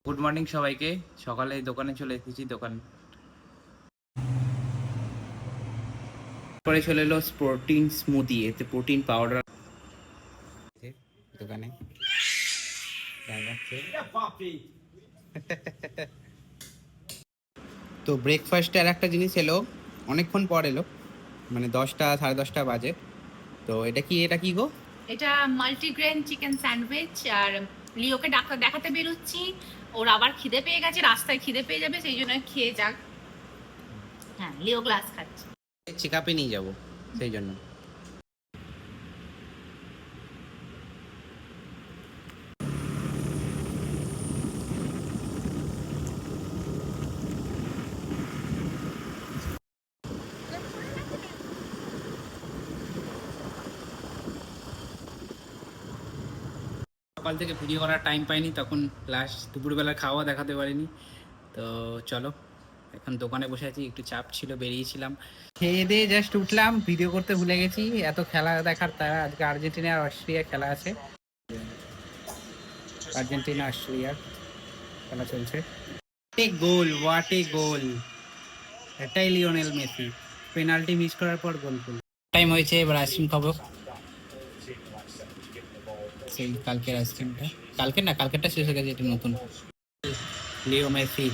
Good morning সবাইকে। সকালে দোকানে চলে এসেছি। দোকান পরে চলে এলো প্রোটিন স্মুদি, এতে প্রোটিন পাউডার দোকানে দেখাচ্ছে। তো ব্রেকফাস্টে আর একটা জিনিস এলো, অনেকক্ষণ পর এলো, মানে 10টা 10:30 বাজে। তো এটা কি গো? এটা মাল্টিগ্রেন চিকেন স্যান্ডউইচ। আর লিওকে ডাক্তার দেখাতে বেরোচ্ছি, ওর আবার খিদে পেয়ে গেছে, রাস্তায় খিদে পেয়ে যাবে, সেই জন্য খেয়ে যাক। হ্যাঁ, লিও গ্লাস খাচ্ছে। চেক আপে নিয়ে যাবো, সেই জন্য। সকাল থেকে ভিডিও করার টাইম পাইনি, তখন লাস্ট দুপুরবেলা খাওয়া দেখাতে পারিনি। তো চলো, এখন দোকানে বসে আছি, একটু চাপ ছিল, বেরিয়েছিলাম। খেয়ে দিয়ে জাস্ট উঠলাম, ভিডিও করতে ভুলে গেছি। এত খেলা দেখার তারা, আজকে আর্জেন্টিনা আর অস্ট্রিয়া খেলা আছে। আর্জেন্টিনা অস্ট্রিয়ার খেলা চলছে। গোল, হোয়াট এ গোল! এটাই লিওনেল মেসি, পেনাল্টি মিস করার পর গোল করল। টাইম হয়েছে, এবার আইসক্রিম খাবো। সেই কালকের আইসক্রিমটা, কালকের না, কালকেরটা শেষ হয়ে গেছে, এটা নতুন। Leo Messi